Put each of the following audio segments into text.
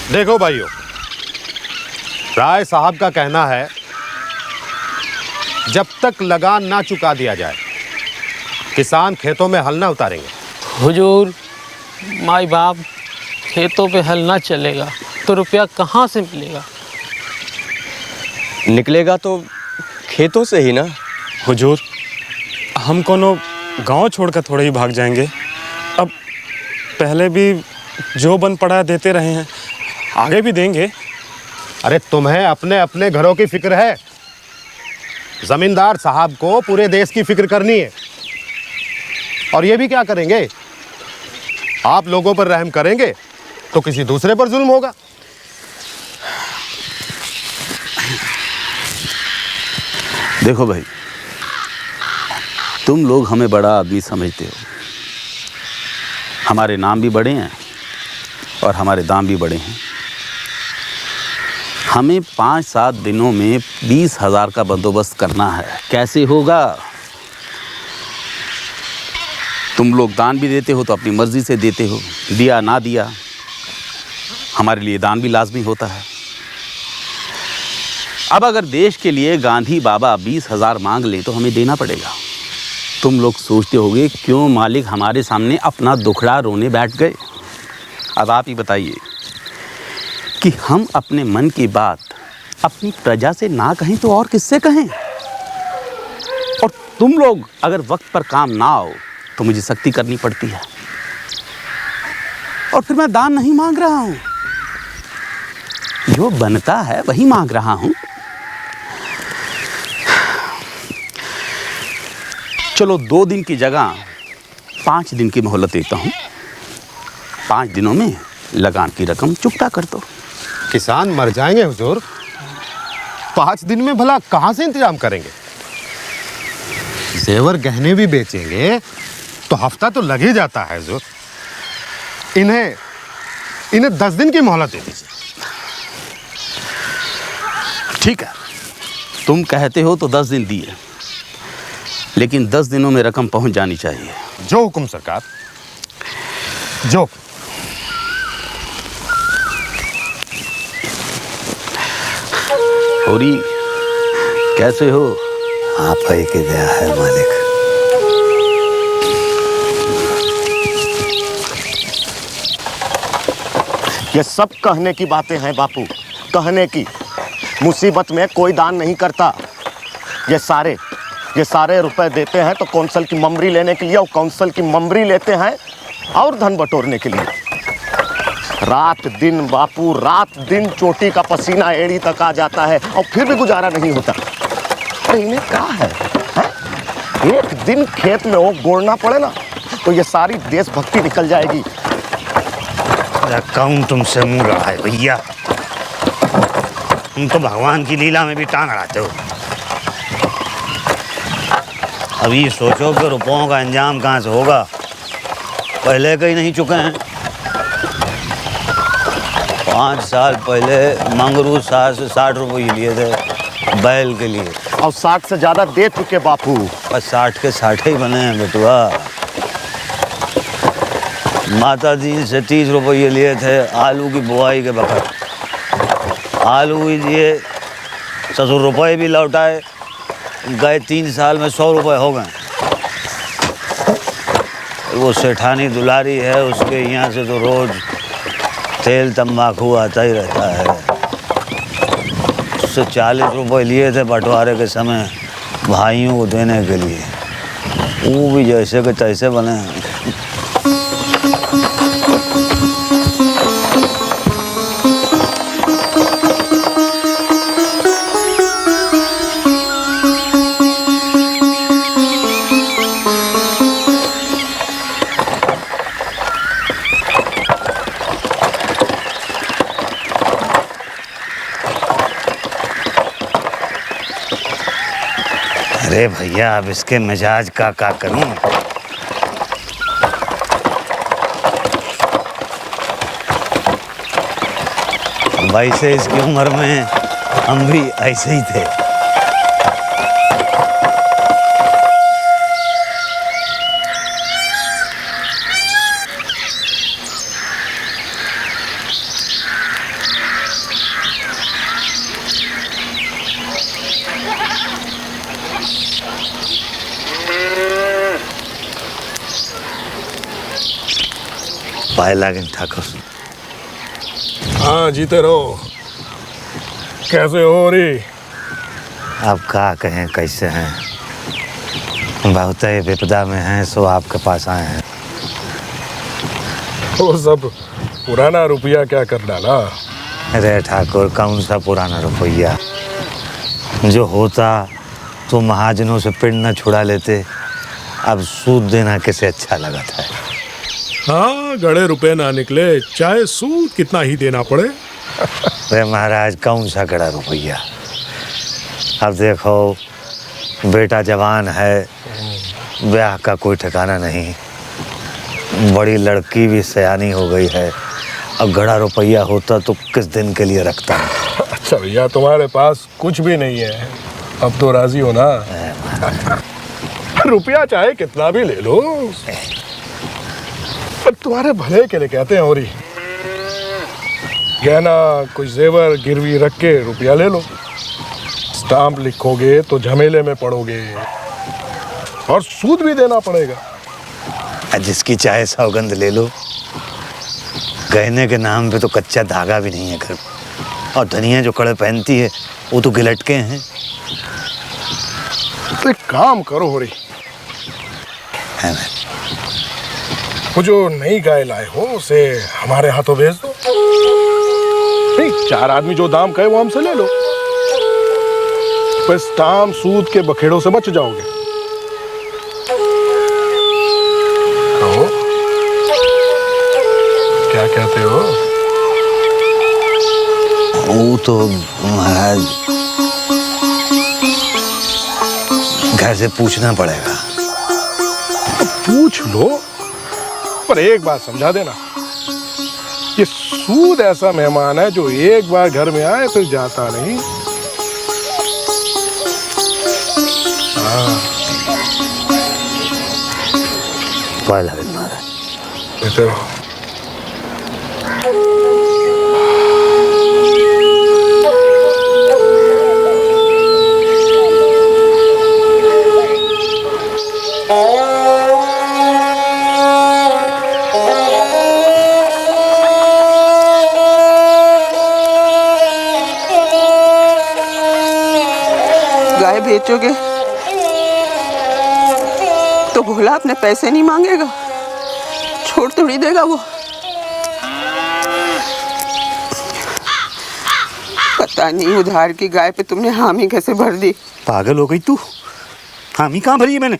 देखो भाइयों, राय साहब का कहना है जब तक लगान ना चुका दिया जाए किसान खेतों में हल ना उतारेंगे। हुजूर, माई बाप, खेतों पे हल ना चलेगा तो रुपया कहाँ से मिलेगा? निकलेगा तो खेतों से ही ना। हुजूर, हम कोनो गांव छोड़कर थोड़े ही भाग जाएंगे। अब पहले भी जो बन पड़ा देते रहे हैं, आगे भी देंगे। अरे तुम्हें अपने अपने घरों की फिक्र है, जमींदार साहब को पूरे देश की फिक्र करनी है। और ये भी क्या करेंगे, आप लोगों पर रहम करेंगे तो किसी दूसरे पर जुल्म होगा। देखो भाई, तुम लोग हमें बड़ा आदमी समझते हो। हमारे नाम भी बड़े हैं और हमारे दाम भी बड़े हैं। हमें 5-7 दिनों में 20,000 का बंदोबस्त करना है। कैसे होगा? तुम लोग दान भी देते हो तो अपनी मर्जी से देते हो, दिया ना दिया हमारे लिए दान भी लाजमी होता है। अब अगर देश के लिए गांधी बाबा 20,000 मांग ले तो हमें देना पड़ेगा। तुम लोग सोचते होगे क्यों मालिक हमारे सामने अपना दुखड़ा रोने बैठ गए। अब आप ही बताइए कि हम अपने मन की बात अपनी प्रजा से ना कहें तो और किससे कहें? और तुम लोग अगर वक्त पर काम ना आओ तो मुझे सख्ती करनी पड़ती है। और फिर मैं दान नहीं मांग रहा हूं, जो बनता है वही मांग रहा हूं। चलो 2 दिन की जगह 5 दिन की मोहलत देता हूं। 5 दिनों में लगान की रकम चुकता कर दो। किसान मर जाएंगे हुजूर, 5 दिन में भला कहां से इंतजाम करेंगे? जेवर गहने भी बेचेंगे तो हफ्ता तो लग ही जाता है हुजूर। इन्हें 10 दिन की मोहलत दे दीजिए। ठीक है, तुम कहते हो तो 10 दिन दिए, लेकिन 10 दिनों में रकम पहुंच जानी चाहिए। जो हुक्म सरकार, जो। होरी, कैसे हो? आप ही की दया है मालिक। ये सब कहने की बातें हैं बापू, कहने की। मुसीबत में कोई दान नहीं करता। ये सारे रुपए देते हैं तो कौंसल की ममरी लेने के लिए, और कौंसल की ममरी लेते हैं और धन बटोरने के लिए। रात दिन बापू, रात दिन चोटी का पसीना एड़ी तक आ जाता है और फिर भी गुजारा नहीं होता। अरे इन्हें क्या है? एक दिन खेत में वो गोड़ना पड़े ना तो ये सारी देशभक्ति निकल जाएगी। कौन तुमसे मुँह रहा है भैया? तुम तो भगवान की लीला में भी टांग अड़ाते हो। अभी सोचो कि रुपयों का इंतजाम कहाँ से होगा। पहले कहीं नहीं चुके हैं। 5 साल पहले मंगरू साहब से 60 रुपये लिए थे बैल के लिए, और 60 से ज्यादा दे चुके बापू। और 60 के 60 ही बने हैं बेटुआ। माता जी से 30 रुपये लिए थे आलू की बुआई के वक्त। आलू ही दिए, ससुर रुपये भी लौटाए। गए 3 साल में 100 रुपये हो गए। वो सेठानी दुलारी है, उसके यहाँ से तो रोज तेल तंबाकू आता ही रहता है। उससे 40 रुपये लिए थे बंटवारे के समय भाइयों को देने के लिए। वो भी जैसे के तैसे बने हैं। अरे भैया, अब इसके मिजाज का करूं? वैसे इसकी उम्र में हम भी ऐसे ही थे। पाए लागें ठाकुर। हाँ जीते रहो। कैसे हो रे? अब क्या कहें कैसे हैं, बहुत ही विपदा में हैं, सो आपके पास आए हैं। वो सब पुराना रुपया क्या कर डाला? अरे ठाकुर कौन सा पुराना रुपया, जो होता तो महाजनों से पिंड न छुड़ा लेते, अब सूद देना कैसे अच्छा लगा था। हाँ गड़े रुपए ना निकले, चाहे सूद कितना ही देना पड़े। अरे महाराज कौन सा गड़ा रुपया, अब देखो बेटा जवान है, ब्याह का कोई ठिकाना नहीं, बड़ी लड़की भी सयानी हो गई है, अब गड़ा रुपया होता तो किस दिन के लिए रखता। अच्छा भैया तुम्हारे पास कुछ भी नहीं है, अब तो राजी हो ना? रुपया चाहे कितना भी ले लो, पर तुम्हारे भले के लिए कहते हैं। और गहना कुछ जेवर गिरवी रख के रुपया ले लो, स्टाम्प लिखोगे तो झमेले में पड़ोगे और सूद भी देना पड़ेगा। जिसकी चाहे सौगंध ले लो, गहने के नाम पे तो कच्चा धागा भी नहीं है घर, और धनिया जो कड़े पहनती है वो तो गिलटके हैं। तो एक काम करो हो रही, वो जो नई गाय लाए हो उसे हमारे हाथों भेज दो। नहीं, 4 आदमी जो दाम कहे वो हमसे ले लो, बस स्टाम्प सूद के बखेड़ों से बच जाओगे। कहो क्या कहते हो? वो तो महाराज घर से पूछना पड़ेगा। पूछ लो, पर एक बात समझा देना, ये सूद ऐसा मेहमान है जो एक बार घर में आए फिर जाता नहीं। महाराज गाय बेचोगे तो भोला अपने पैसे नहीं मांगेगा, छोड़ थोड़ी देगा वो। पता नहीं उधार की गाय पे तुमने हामी कैसे भर दी। पागल हो गई तू, हामी कहाँ भरी है मैंने?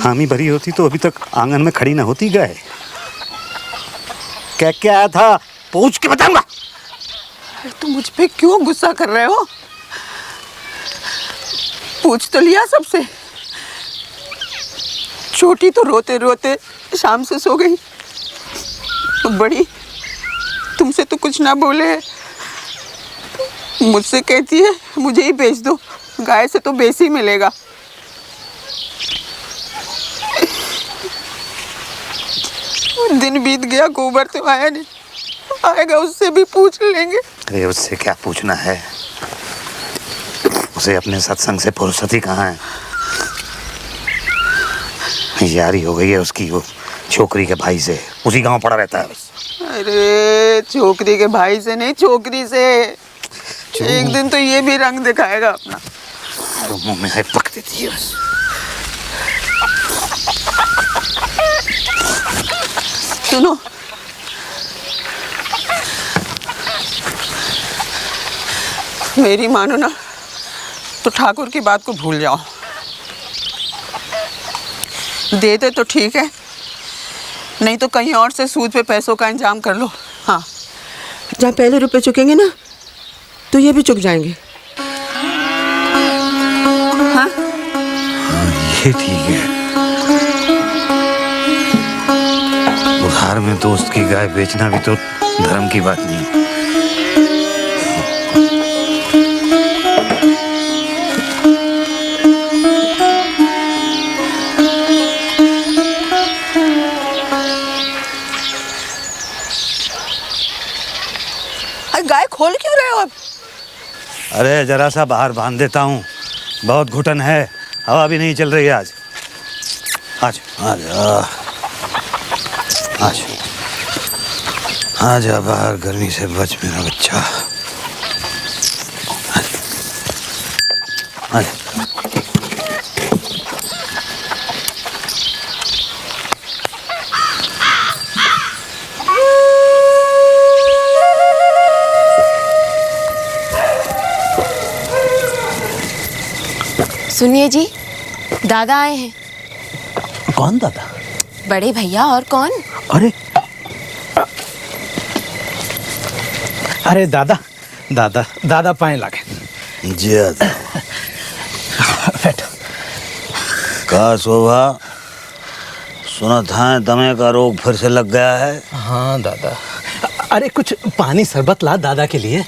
हामी भरी होती तो अभी तक आंगन में खड़ी ना होती गाय। क्या क्या आया था पूछ के बताऊंगा। तुम मुझ पे क्यों गुस्सा कर रहे हो? पूछ तो लिया सबसे। छोटी तो रोते रोते शाम से सो गई, तो बड़ी तुमसे तो कुछ ना बोले, मुझसे कहती है मुझे ही बेच दो, गाय से तो बेसी मिलेगा। दिन बीत गया, गोबर तो आया नहीं, आएगा उससे भी पूछ लेंगे। अरे उससे क्या पूछना है, उसे अपने सत्संग से फुर्सत ही कहाँ है। यारी हो गई है उसकी वो छोकरी के भाई से, उसी गांव पड़ा रहता है बस। अरे छोकरी के भाई से नहीं, छोकरी से। एक दिन तो ये भी रंग दिखाएगा अपना। तो मुंह में है पक देती है बस। सुनो, मेरी मानो ना तो ठाकुर की बात को भूल जाओ। देते तो ठीक है, नहीं तो कहीं और से सूद पे पैसों का इंतजाम कर लो। हाँ, जहाँ पहले रुपए चुकेंगे ना तो ये भी चुक जाएंगे। हाँ? ये ठीक है। उधार में दोस्त की गाय बेचना भी तो धर्म की बात नहीं। गाय खोल क्यों रहे हो अब? अरे जरा सा बाहर बांध देता हूँ, बहुत घुटन है, हवा भी नहीं चल रही है आज। आज आजा बाहर, गर्मी से बच मेरा बच्चा। आजा। सुनिए जी, दादा आए हैं। कौन दादा? बड़े भैया, और कौन? अरे अरे दादा दादा दादा पाए लगे जी बैठो। का शोभा, सुना था दमे का रोग फिर से लग गया है। हाँ दादा, अरे कुछ पानी शरबत ला दादा के लिए।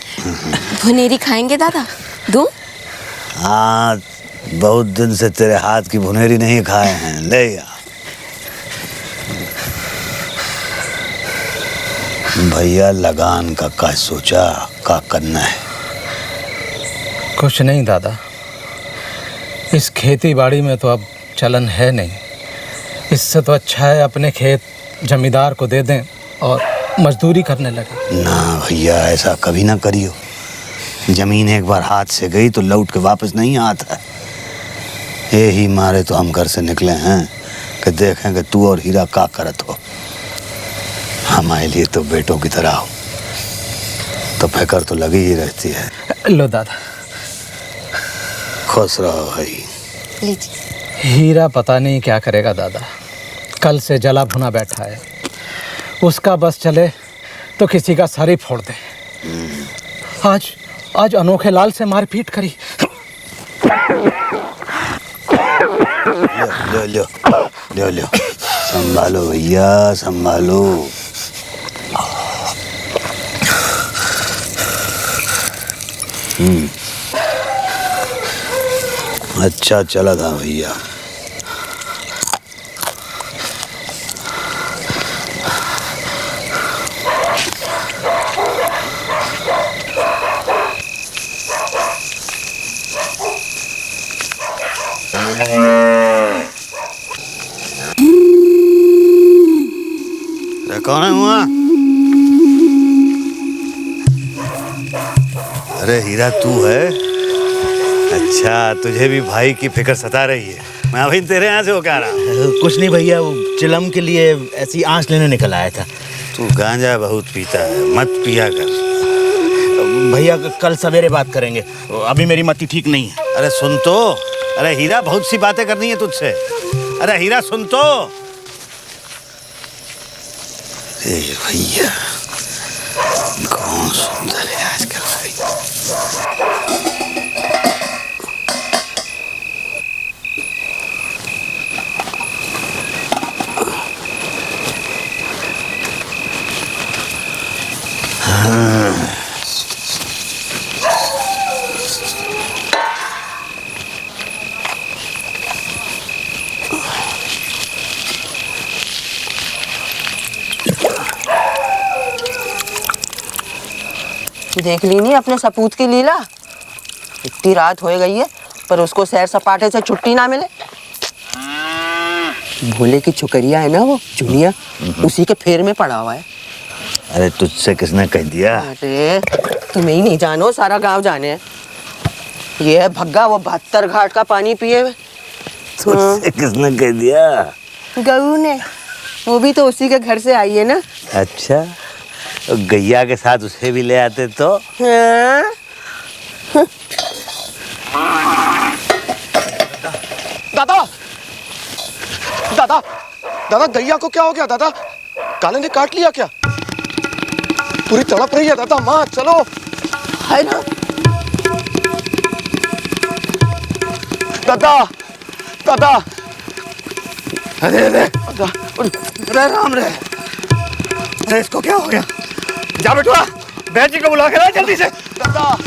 भुनेरी खाएंगे दादा? दूं? हाँ, बहुत दिन से तेरे हाथ की भुनेरी नहीं खाए हैं, ले या। भैया लगान का सोचा, का करना है? कुछ नहीं दादा, इस खेती बाड़ी में तो अब चलन है नहीं। इससे तो अच्छा है अपने खेत जमींदार को दे दें और मजदूरी करने लगे। ना भैया, ऐसा कभी ना करियो। जमीन एक बार हाथ से गई तो लौट के वापस नहीं आता। यही मारे तो हम घर से निकले हैं कि देखें कि तू और हीरा का करत हो। हमारे लिए तो बेटों की तरह हो, तो फिक्र तो लगी ही रहती है। लो दादा। खुश रहो भाई। लीजिए। हीरा पता नहीं क्या करेगा दादा, कल से जला भुना बैठा है। उसका बस चले तो किसी का सर ही फोड़ दे। आज अनोखे लाल से मारपीट करी। लो संभालो भैया, संभालो। अच्छा चला था भैया। कौन है हुआ? अरे हीरा, तू है? अच्छा, तुझे भी भाई की फिक्र सता रही है। मैं अभी तेरे यहाँ से हो क्या रहा हूँ? कुछ नहीं भैया, वो चिलम के लिए ऐसी आँच लेने निकल आया था। तू गांजा बहुत पीता है, मत पिया कर। भैया कल सवेरे बात करेंगे, अभी मेरी मति ठीक नहीं है। अरे सुन तो। अरे हीरा, बहुत सी बातें करनी है तुझसे। अरे हीरा सुन तो। अरे भैया, कौन सुंदर है आजकल भाई। देख ली नहीं अपने सपूत की लीला। इतनी रात हो गई है पर उसको सैर सपाटे से छुट्टी ना मिले। भोले की छुकरिया है ना वो चुनिया, उसी के फेर में पड़ा हुआ है। अरे तुझसे किसने कह दिया? अरे तुम्हें ही नहीं जानो, सारा गांव जाने है। ये है भग्गा, वो 72 घाट का पानी पिए हुए। तुझसे किसने कह दिया? गऊ ने, वो भी तो उसी के घर से आई है ना। अच्छा, तो गैया के साथ उसे भी ले आते तो? हाँ? दादा दादा दादा, गैया को क्या हो गया दादा? काले ने काट लिया क्या? पूरी तड़प रही है दादा। माँ चलो। है ना दादा दादा। अरे अरे अरे राम रे, अरे इसको क्या हो गया? जा बेटुआ, बहन जी को बुला के ला जल्दी से। दादा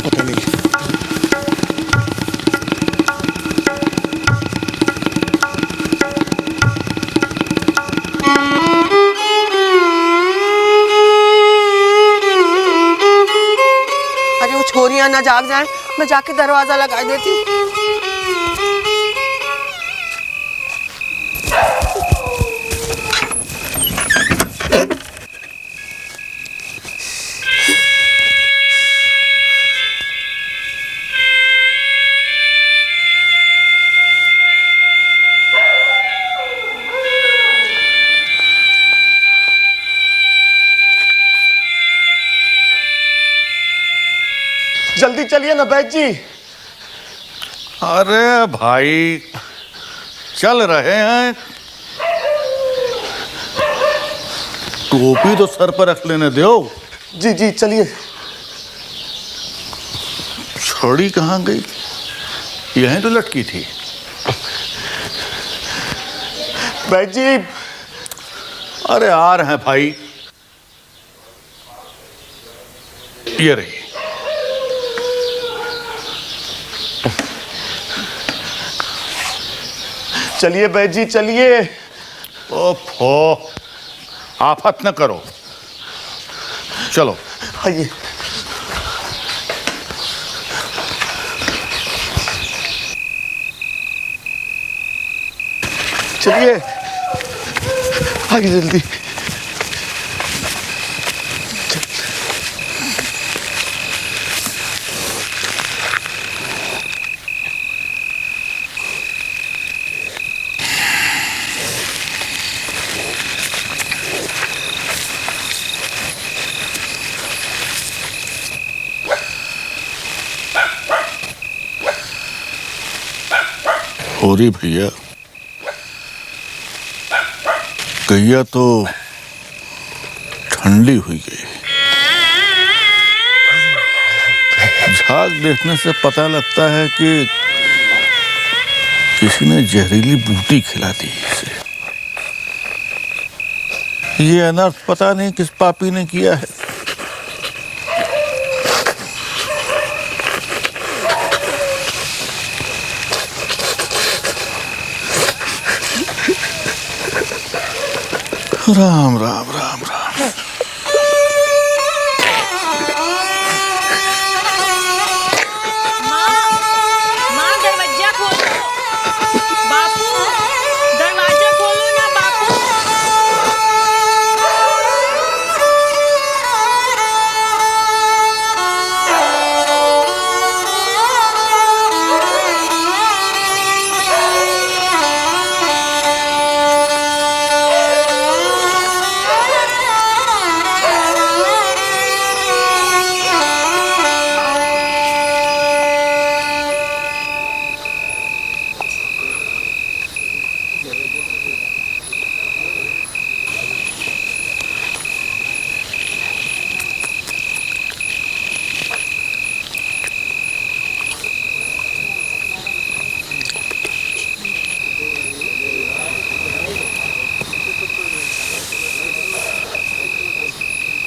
पता नहीं। अरे वो छोरियां ना जाग जाए, मैं जाके दरवाजा लगा देती हूँ। जल्दी चलिए ना बैद जी। अरे भाई चल रहे हैं, टोपी तो सर पर रख लेने दो। जी जी चलिए। छड़ी कहाँ गई? यहीं तो लटकी थी। बैद जी। अरे आ रहे हैं भाई, ये रही। चलिए बैद जी चलिए। ओफो, आफत न करो, चलो। आइए। चलिए आइए जल्दी। हो रही भैया, गैया तो ठंडी हुई गई। झाग देखने से पता लगता है कि किसी ने जहरीली बूटी खिला दी इसे। ये अनर्थ पता नहीं किस पापी ने किया है। राम राम राम राम। माँ दरवाजा खोलो। बापू दरवाजा खोलो ना बापू।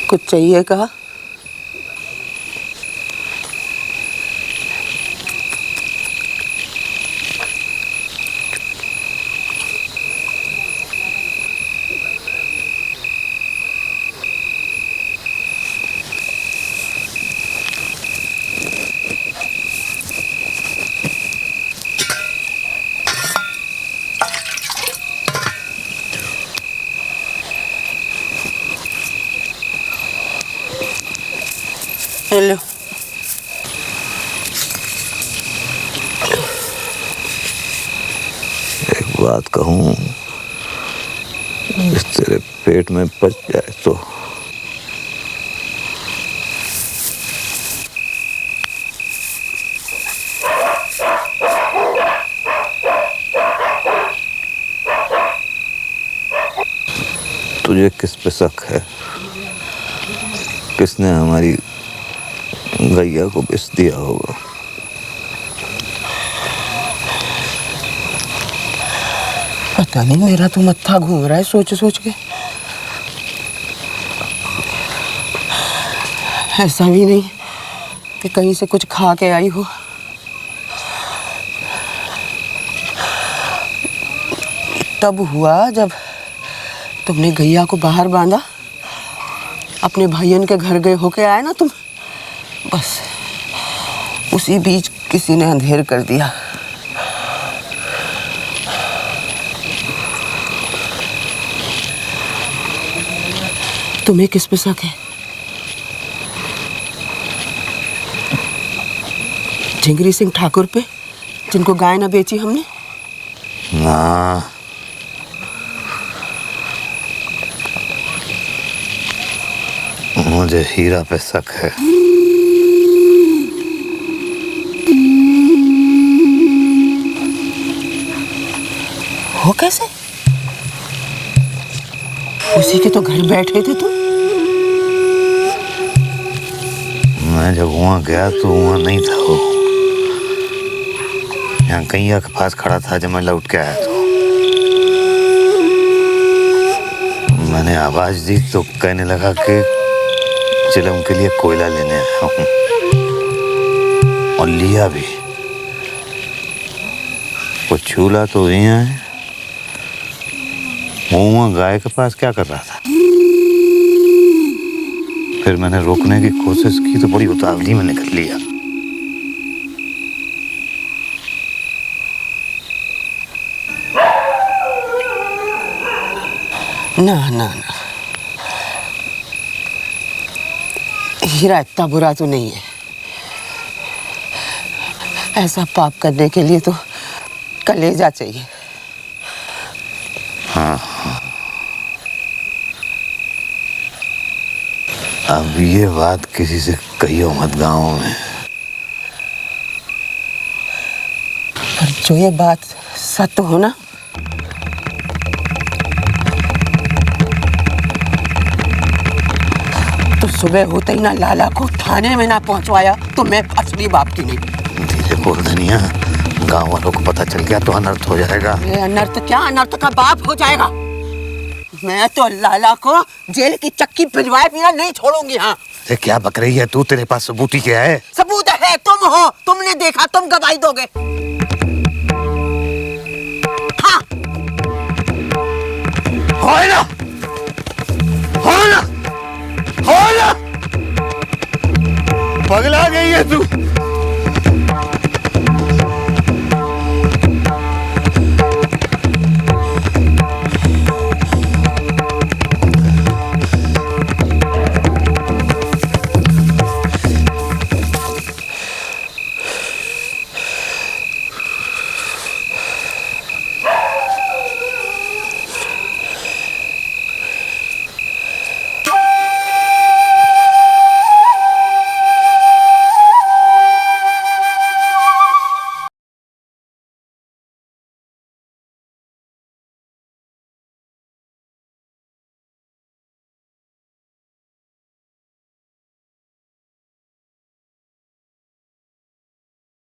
कुछ चाहिए कहा? हेलो। एक बात कहूँ, इस तेरे पेट में पच जाए तो तुझे किस पे शक है? किसने हमारी गैया को बेच दिया होगा? पता नहीं, मेरा तो मत्था घूम रहा है सोच सोच के। ऐसा भी नहीं कि कहीं से कुछ खा के आई हो। तब हुआ जब तुमने गैया को बाहर बांधा, अपने भाइयों के घर गए होके आए ना तुम, बस उसी बीच किसी ने अंधेर कर दिया। तुम्हें किस पे शक है? झिंगरी सिंह ठाकुर पे, जिनको गाय ना बेची हमने? ना, मुझे हीरा पे शक है। वो कैसे? उसी के तो घर बैठे थे तुम। मैं जब वहाँ गया तो वहाँ नहीं था वो, यहाँ कैया के पास खड़ा था जब मैं लौट के आया तो मैंने आवाज दी तो कहने लगा कि चिलम के लिए कोयला लेने आया हूँ, और लिया भी। वो चूल्हा तो यहाँ है, वो गाय के पास क्या कर रहा था? फिर मैंने रोकने की कोशिश की तो बड़ी उतावली में निकल लिया। ना ना ना, हीरा इतना बुरा तो नहीं है। ऐसा पाप करने के लिए तो कलेजा चाहिए। हाँ, अब ये बात किसी से कहियो मत गाँव में। पर जो ये बात सत्य हो ना, तो सुबह होते ही ना लाला को थाने में ना पहुंचवाया तो मैं असली बाप की नहीं। धीरे बोल धनिया, गाँव वालों को पता चल गया तो अनर्थ हो जाएगा। ये अनर्थ क्या, अनर्थ का बाप हो जाएगा। मैं तो लाला को जेल की चक्की भिजवाए बिना नहीं छोड़ूंगी। हाँ, ये क्या बक रही है तू? तेरे पास सबूत ही क्या है? सबूत है, तुम हो, तुमने देखा, तुम गवाही दोगे। हाँ, हो ना, हो ना, हो ना। पगला गई है तू।